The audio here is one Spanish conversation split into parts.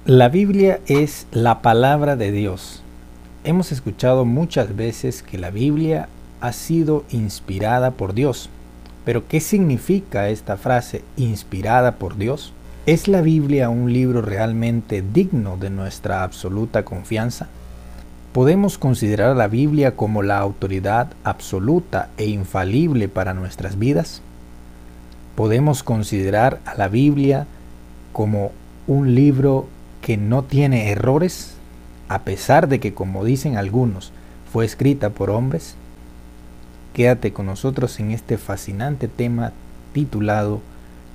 La Biblia es la palabra de Dios. Hemos escuchado muchas veces que la Biblia ha sido inspirada por Dios. Pero ¿qué significa esta frase, inspirada por Dios? ¿Es la Biblia un libro realmente digno de nuestra absoluta confianza? ¿Podemos considerar a la Biblia como la autoridad absoluta e infalible para nuestras vidas? ¿Podemos considerar a la Biblia como un libro que no tiene errores, a pesar de que, como dicen algunos, fue escrita por hombres? Quédate con nosotros en este fascinante tema titulado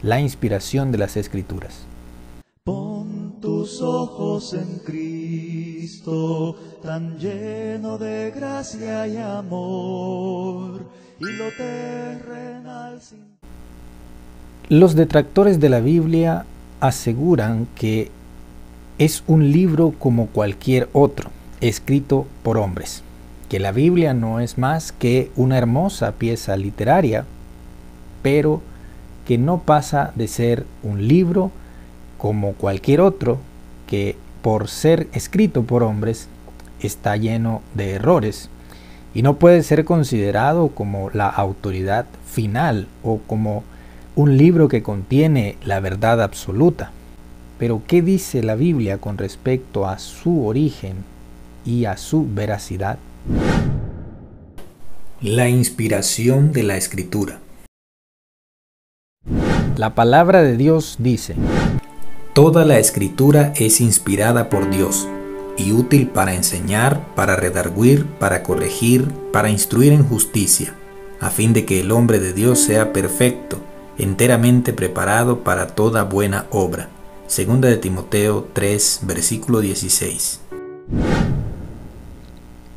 La inspiración de las Escrituras. Pon tus ojos en Cristo, tan lleno de gracia y amor, y lo terrenal sin... Los detractores de la Biblia aseguran que es un libro como cualquier otro, escrito por hombres, que la Biblia no es más que una hermosa pieza literaria, pero que no pasa de ser un libro como cualquier otro, que por ser escrito por hombres está lleno de errores y no puede ser considerado como la autoridad final o como un libro que contiene la verdad absoluta. Pero ¿qué dice la Biblia con respecto a su origen y a su veracidad? La inspiración de la Escritura. La palabra de Dios dice: toda la Escritura es inspirada por Dios y útil para enseñar, para redarguir, para corregir, para instruir en justicia, a fin de que el hombre de Dios sea perfecto, enteramente preparado para toda buena obra. Segunda de Timoteo 3, versículo 16.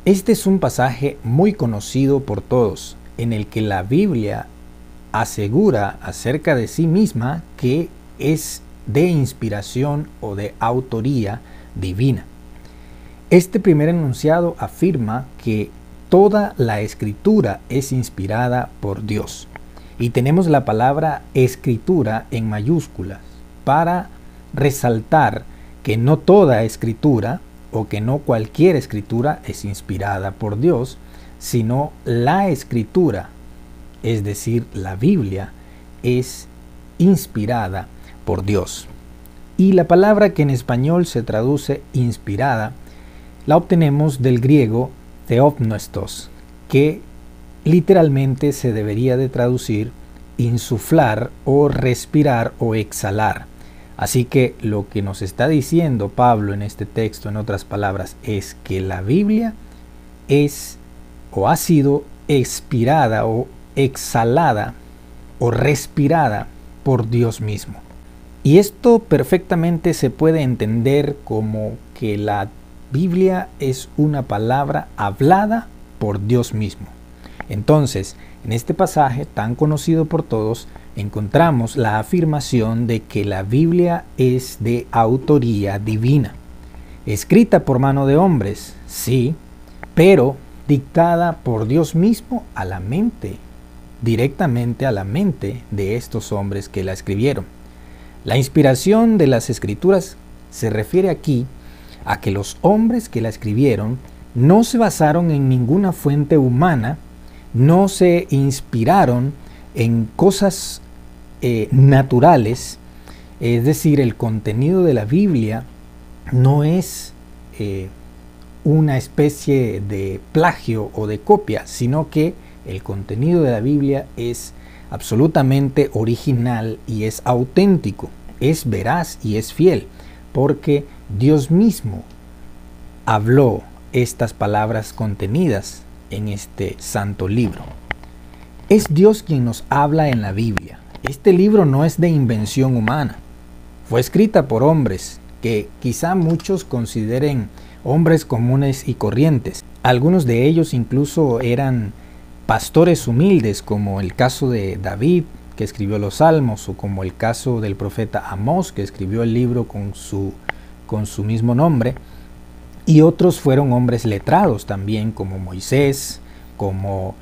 Este es un pasaje muy conocido por todos, en el que la Biblia asegura acerca de sí misma que es de inspiración o de autoría divina. Este primer enunciado afirma que toda la Escritura es inspirada por Dios. Y tenemos la palabra escritura en mayúsculas para resaltar que no toda escritura o que no cualquier escritura es inspirada por Dios, sino la escritura, es decir, la Biblia, es inspirada por Dios. Y la palabra que en español se traduce inspirada, la obtenemos del griego theopneustos, que literalmente se debería de traducir insuflar o respirar o exhalar. Así que lo que nos está diciendo Pablo en este texto, en otras palabras, es que la Biblia es o ha sido expirada o exhalada o respirada por Dios mismo. Y esto perfectamente se puede entender como que la Biblia es una palabra hablada por Dios mismo. Entonces, en este pasaje tan conocido por todos, encontramos la afirmación de que la Biblia es de autoría divina, escrita por mano de hombres, sí, pero dictada por Dios mismo a la mente, directamente a la mente de estos hombres que la escribieron. La inspiración de las Escrituras se refiere aquí a que los hombres que la escribieron no se basaron en ninguna fuente humana, no se inspiraron en cosas naturales, es decir, el contenido de la Biblia no es una especie de plagio o de copia, sino que el contenido de la Biblia es absolutamente original y es auténtico, es veraz y es fiel, porque Dios mismo habló estas palabras contenidas en este santo libro. Es Dios quien nos habla en la Biblia. Este libro no es de invención humana. Fue escrita por hombres que quizá muchos consideren hombres comunes y corrientes. Algunos de ellos incluso eran pastores humildes, como el caso de David, que escribió los Salmos, o como el caso del profeta Amós, que escribió el libro con su mismo nombre. Y otros fueron hombres letrados también, como Moisés, como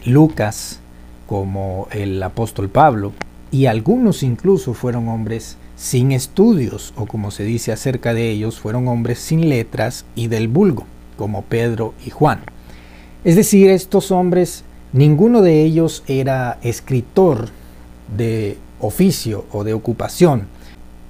Lucas, como el apóstol Pablo, y algunos incluso fueron hombres sin estudios, o como se dice acerca de ellos, fueron hombres sin letras y del vulgo, como Pedro y Juan. Es decir, estos hombres, ninguno de ellos era escritor de oficio o de ocupación.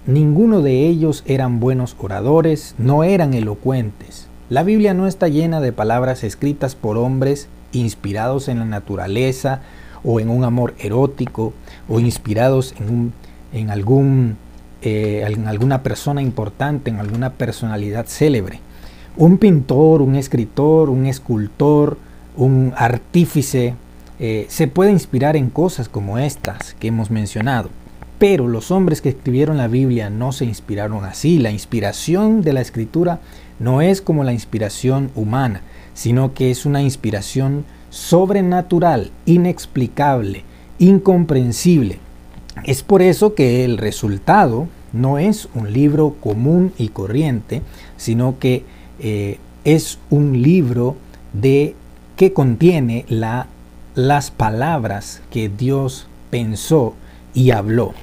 Ninguno de ellos eran buenos oradores, no eran elocuentes. La Biblia no está llena de palabras escritas por hombres inspirados en la naturaleza o en un amor erótico o inspirados en alguna persona importante, en alguna personalidad célebre. Un pintor, un escritor, un escultor, un artífice se puede inspirar en cosas como estas que hemos mencionado. Pero los hombres que escribieron la Biblia no se inspiraron así. La inspiración de la Escritura no es como la inspiración humana, sino que es una inspiración sobrenatural, inexplicable, incomprensible. Es por eso que el resultado no es un libro común y corriente, sino que es un libro que contiene las palabras que Dios pensó y habló.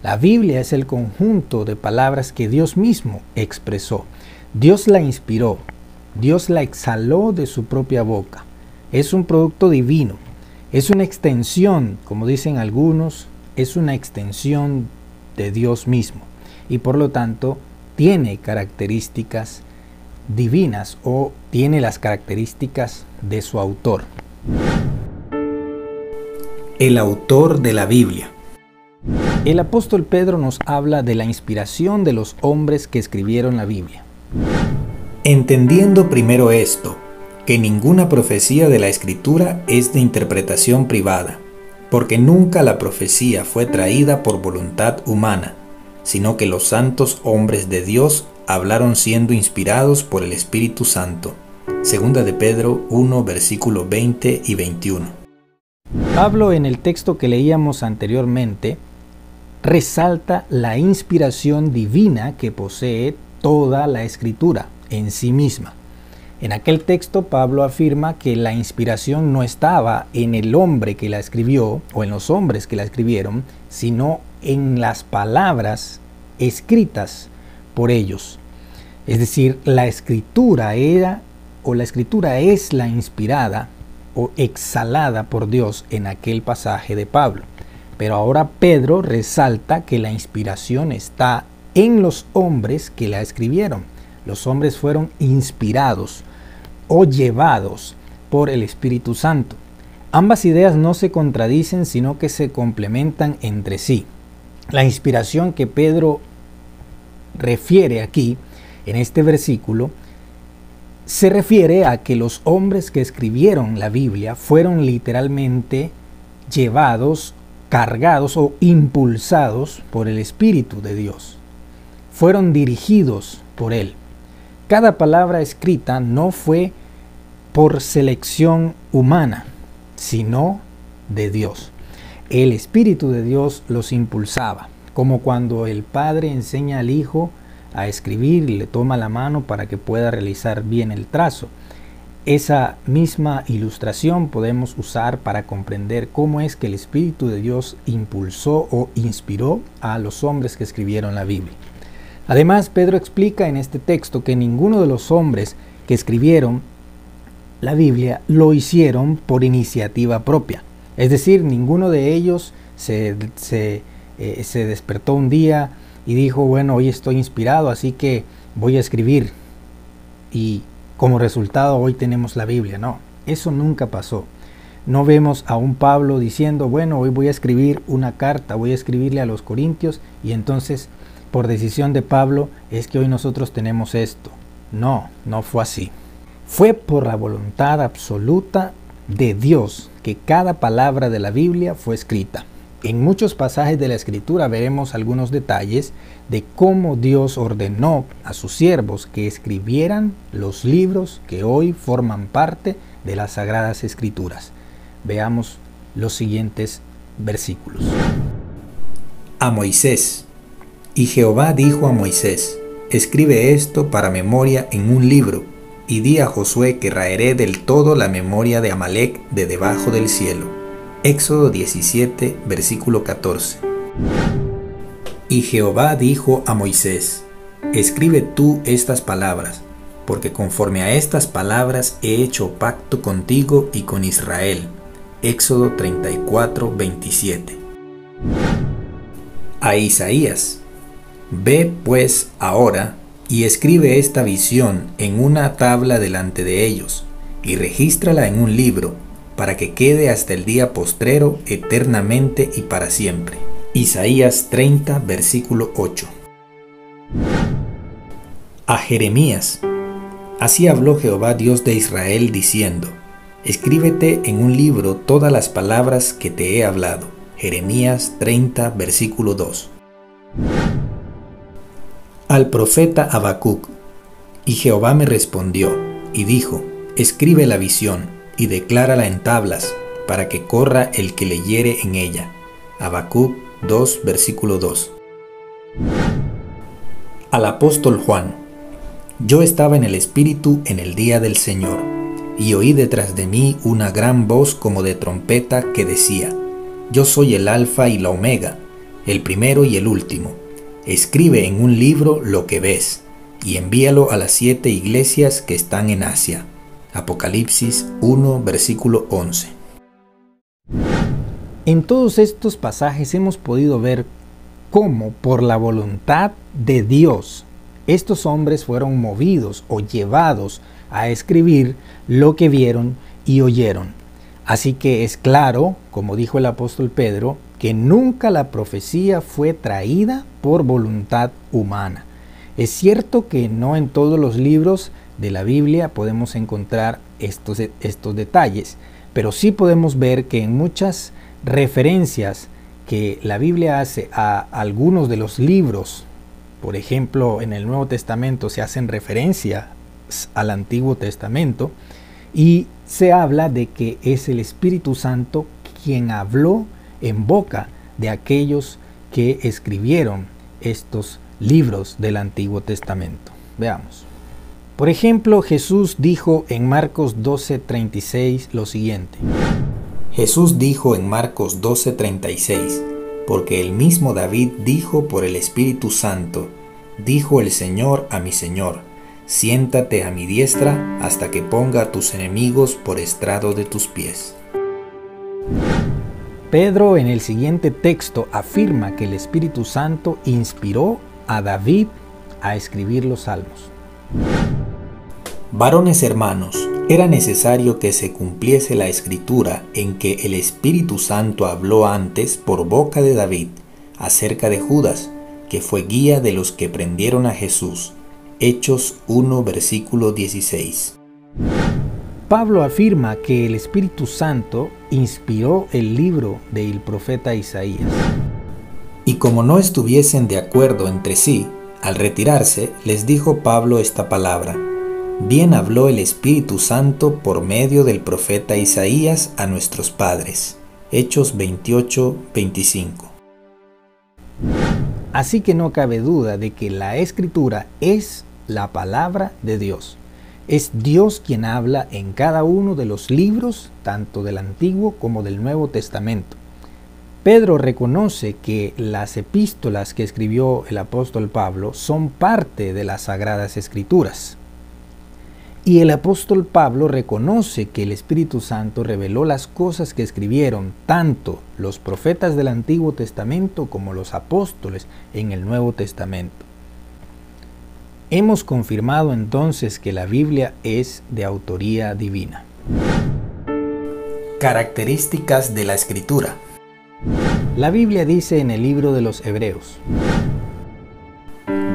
La Biblia es el conjunto de palabras que Dios mismo expresó. Dios la inspiró, Dios la exhaló de su propia boca. Es un producto divino, es una extensión, como dicen algunos, es una extensión de Dios mismo y por lo tanto tiene características divinas o tiene las características de su autor. El autor de la Biblia. El apóstol Pedro nos habla de la inspiración de los hombres que escribieron la Biblia. Entendiendo primero esto, que ninguna profecía de la Escritura es de interpretación privada, porque nunca la profecía fue traída por voluntad humana, sino que los santos hombres de Dios hablaron siendo inspirados por el Espíritu Santo. Segunda de Pedro 1, versículos 20 y 21. Pablo, en el texto que leíamos anteriormente, resalta la inspiración divina que posee toda la Escritura en sí misma. En aquel texto Pablo afirma que la inspiración no estaba en el hombre que la escribió o en los hombres que la escribieron, sino en las palabras escritas por ellos. Es decir, la Escritura es la inspirada o exhalada por Dios en aquel pasaje de Pablo. Pero ahora Pedro resalta que la inspiración está en los hombres que la escribieron. Los hombres fueron inspirados o llevados por el Espíritu Santo. Ambas ideas no se contradicen, sino que se complementan entre sí. La inspiración que Pedro refiere aquí, en este versículo, se refiere a que los hombres que escribieron la Biblia fueron literalmente llevados, cargados o impulsados por el Espíritu de Dios. Fueron dirigidos por Él. Cada palabra escrita no fue por selección humana, sino de Dios. El Espíritu de Dios los impulsaba, como cuando el padre enseña al hijo a escribir y le toma la mano para que pueda realizar bien el trazo. Esa misma ilustración podemos usar para comprender cómo es que el Espíritu de Dios impulsó o inspiró a los hombres que escribieron la Biblia. Además, Pedro explica en este texto que ninguno de los hombres que escribieron la Biblia lo hicieron por iniciativa propia. Es decir, ninguno de ellos se despertó un día y dijo, bueno, hoy estoy inspirado, así que voy a escribir. Y como resultado hoy tenemos la Biblia. No, eso nunca pasó. No vemos a un Pablo diciendo, bueno, hoy voy a escribir una carta, voy a escribirle a los Corintios y entonces por decisión de Pablo es que hoy nosotros tenemos esto. No, no fue así. Fue por la voluntad absoluta de Dios que cada palabra de la Biblia fue escrita. En muchos pasajes de la Escritura veremos algunos detalles de cómo Dios ordenó a sus siervos que escribieran los libros que hoy forman parte de las Sagradas Escrituras. Veamos los siguientes versículos. A Moisés. Y Jehová dijo a Moisés, escribe esto para memoria en un libro, y di a Josué que raeré del todo la memoria de Amalec de debajo del cielo. Éxodo 17, versículo 14. Y Jehová dijo a Moisés: Escribe tú estas palabras, porque conforme a estas palabras he hecho pacto contigo y con Israel. Éxodo 34, 27. A Isaías: Ve pues ahora y escribe esta visión en una tabla delante de ellos, y regístrala en un libro, para que quede hasta el día postrero eternamente y para siempre. Isaías 30, versículo 8. A Jeremías: Así habló Jehová Dios de Israel diciendo: Escríbete en un libro todas las palabras que te he hablado. Jeremías 30, versículo 2. Al profeta Habacuc: Y Jehová me respondió, y dijo: Escribe la visión, y declárala en tablas, para que corra el que leyere en ella. Habacuc 2, versículo 2. Al apóstol Juan: Yo estaba en el Espíritu en el día del Señor, y oí detrás de mí una gran voz como de trompeta que decía: Yo soy el Alfa y la Omega, el primero y el último. Escribe en un libro lo que ves, y envíalo a las 7 iglesias que están en Asia. Apocalipsis 1, versículo 11. En todos estos pasajes hemos podido ver cómo, por la voluntad de Dios, estos hombres fueron movidos o llevados a escribir lo que vieron y oyeron. Así que es claro, como dijo el apóstol Pedro, que nunca la profecía fue traída por voluntad humana. Es cierto que no en todos los libros de la Biblia podemos encontrar estos detalles, pero sí podemos ver que en muchas referencias que la Biblia hace a algunos de los libros, por ejemplo, en el Nuevo Testamento se hacen referencias al Antiguo Testamento y se habla de que es el Espíritu Santo quien habló en boca de aquellos que escribieron estos libros del Antiguo Testamento. Veamos. Por ejemplo, Jesús dijo en Marcos 12:36 lo siguiente. Jesús dijo en Marcos 12:36: Porque el mismo David dijo por el Espíritu Santo: Dijo el Señor a mi Señor: Siéntate a mi diestra hasta que ponga a tus enemigos por estrado de tus pies. Pedro en el siguiente texto afirma que el Espíritu Santo inspiró a David a escribir los salmos. Varones hermanos, era necesario que se cumpliese la escritura en que el Espíritu Santo habló antes por boca de David acerca de Judas, que fue guía de los que prendieron a Jesús. Hechos 1, versículo 16. Pablo afirma que el Espíritu Santo inspiró el libro del profeta Isaías. Y como no estuviesen de acuerdo entre sí, al retirarse, les dijo Pablo esta palabra: Bien habló el Espíritu Santo por medio del profeta Isaías a nuestros padres. Hechos 28, 25. Así que no cabe duda de que la Escritura es la palabra de Dios. Es Dios quien habla en cada uno de los libros, tanto del Antiguo como del Nuevo Testamento. Pedro reconoce que las epístolas que escribió el apóstol Pablo son parte de las Sagradas Escrituras. Y el apóstol Pablo reconoce que el Espíritu Santo reveló las cosas que escribieron tanto los profetas del Antiguo Testamento como los apóstoles en el Nuevo Testamento. Hemos confirmado entonces que la Biblia es de autoría divina. Características de la Escritura. La Biblia dice en el libro de los Hebreos: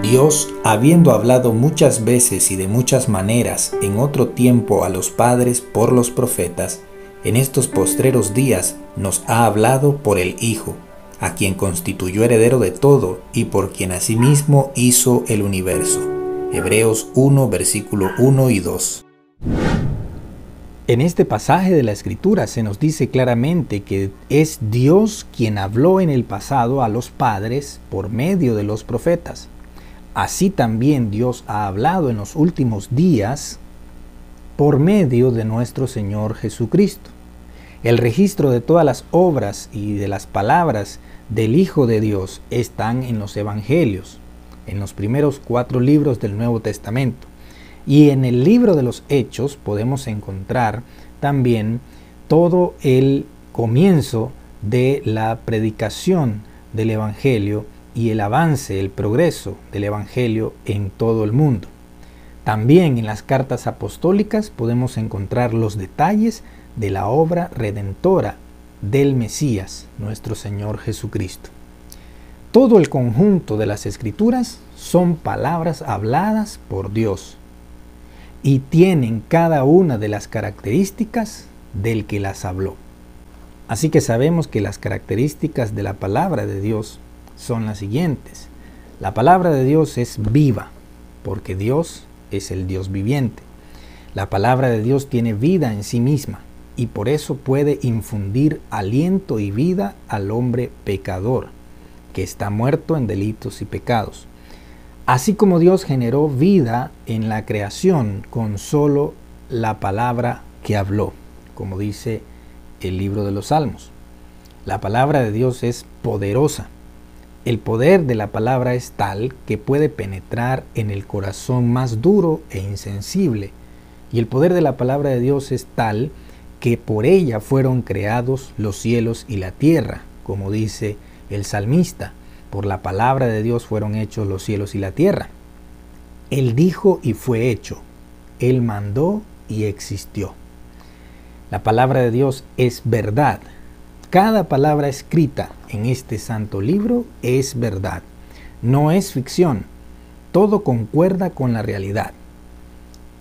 Dios, habiendo hablado muchas veces y de muchas maneras en otro tiempo a los padres por los profetas, en estos postreros días nos ha hablado por el Hijo, a quien constituyó heredero de todo y por quien asimismo hizo el universo. Hebreos 1, versículo 1 y 2. En este pasaje de la Escritura se nos dice claramente que es Dios quien habló en el pasado a los padres por medio de los profetas. Así también Dios ha hablado en los últimos días por medio de nuestro Señor Jesucristo. El registro de todas las obras y de las palabras del Hijo de Dios están en los Evangelios, en los primeros 4 libros del Nuevo Testamento. Y en el libro de los Hechos podemos encontrar también todo el comienzo de la predicación del Evangelio y el avance, el progreso del Evangelio en todo el mundo. También en las cartas apostólicas podemos encontrar los detalles de la obra redentora del Mesías, nuestro Señor Jesucristo. Todo el conjunto de las Escrituras son palabras habladas por Dios y tienen cada una de las características del que las habló. Así que sabemos que las características de la palabra de Dios son las siguientes. La palabra de Dios es viva, porque Dios es el Dios viviente. La palabra de Dios tiene vida en sí misma y por eso puede infundir aliento y vida al hombre pecador, que está muerto en delitos y pecados. Así como Dios generó vida en la creación con solo la palabra que habló, como dice el libro de los Salmos. La palabra de Dios es poderosa. El poder de la palabra es tal que puede penetrar en el corazón más duro e insensible. Y el poder de la palabra de Dios es tal que por ella fueron creados los cielos y la tierra, como dice el salmista. Por la palabra de Dios fueron hechos los cielos y la tierra. Él dijo y fue hecho. Él mandó y existió. La palabra de Dios es verdad. Cada palabra escrita en este santo libro es verdad. No es ficción. Todo concuerda con la realidad.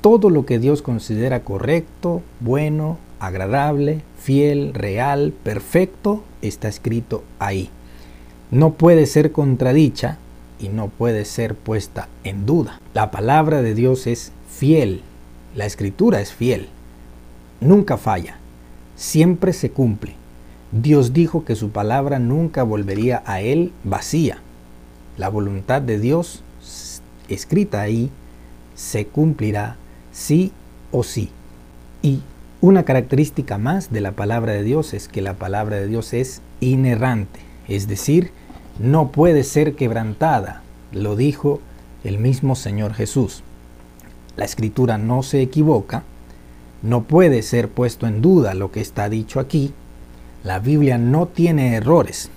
Todo lo que Dios considera correcto, bueno, agradable, fiel, real, perfecto, está escrito ahí. No puede ser contradicha y no puede ser puesta en duda. La palabra de Dios es fiel. La Escritura es fiel. Nunca falla. Siempre se cumple. Dios dijo que su palabra nunca volvería a Él vacía. La voluntad de Dios, escrita ahí, se cumplirá sí o sí. Y una característica más de la palabra de Dios es que la palabra de Dios es inerrante, es decir, no puede ser quebrantada. Lo dijo el mismo Señor Jesús. La Escritura no se equivoca, no puede ser puesto en duda lo que está dicho aquí. La Biblia no tiene errores.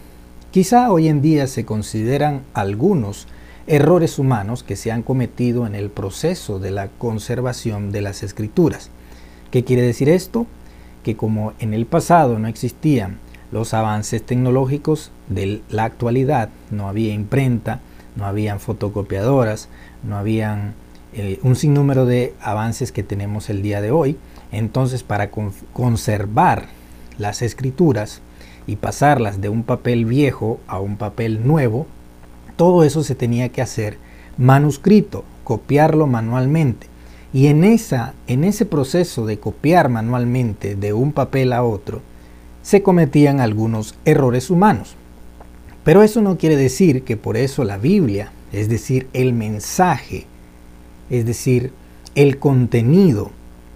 Quizá hoy en día se consideran algunos errores humanos que se han cometido en el proceso de la conservación de las Escrituras. ¿Qué quiere decir esto? Que como en el pasado no existían los avances tecnológicos de la actualidad, no había imprenta, no habían fotocopiadoras, no habían un sinnúmero de avances que tenemos el día de hoy. Entonces, para conservar las escrituras y pasarlas de un papel viejo a un papel nuevo, todo eso se tenía que hacer manuscrito, copiarlo manualmente. Y en ese proceso de copiar manualmente de un papel a otro, se cometían algunos errores humanos. Pero eso no quiere decir que por eso la Biblia, es decir, el mensaje, es decir, el contenido,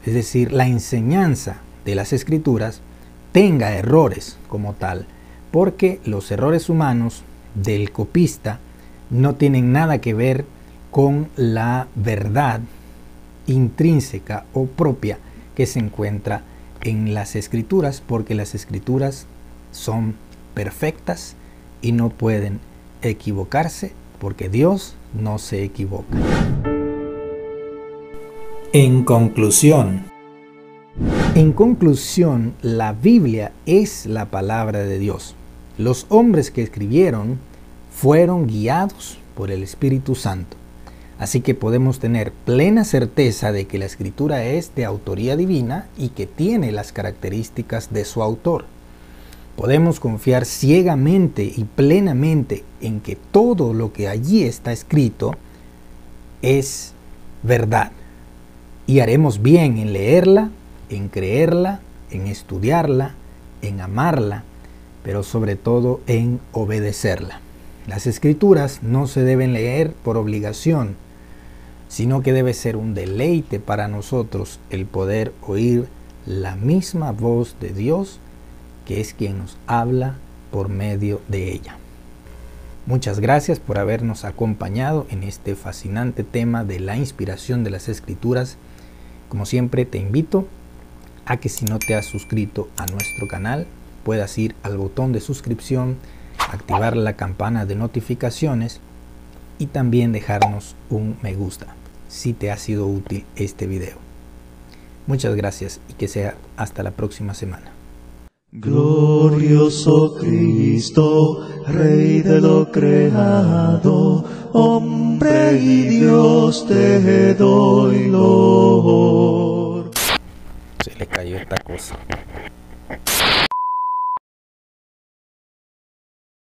es decir, la enseñanza de las Escrituras, tenga errores como tal, porque los errores humanos del copista no tienen nada que ver con la verdad intrínseca o propia que se encuentra en las Escrituras, porque las Escrituras son perfectas y no pueden equivocarse, porque Dios no se equivoca. En conclusión, la Biblia es la palabra de Dios. Los hombres que escribieron fueron guiados por el Espíritu Santo. Así que podemos tener plena certeza de que la Escritura es de autoría divina y que tiene las características de su autor. Podemos confiar ciegamente y plenamente en que todo lo que allí está escrito es verdad. Y haremos bien en leerla, en creerla, en estudiarla, en amarla, pero sobre todo en obedecerla. Las Escrituras no se deben leer por obligación, sino que debe ser un deleite para nosotros el poder oír la misma voz de Dios, que es quien nos habla por medio de ella. Muchas gracias por habernos acompañado en este fascinante tema de la inspiración de las Escrituras. Como siempre, te invito a que si no te has suscrito a nuestro canal, puedas ir al botón de suscripción, activar la campana de notificaciones y también dejarnos un me gusta si te ha sido útil este video. Muchas gracias y que sea hasta la próxima semana. Glorioso Cristo, Rey de lo creado, hombre y Dios te doy loor. Se le cayó esta cosa.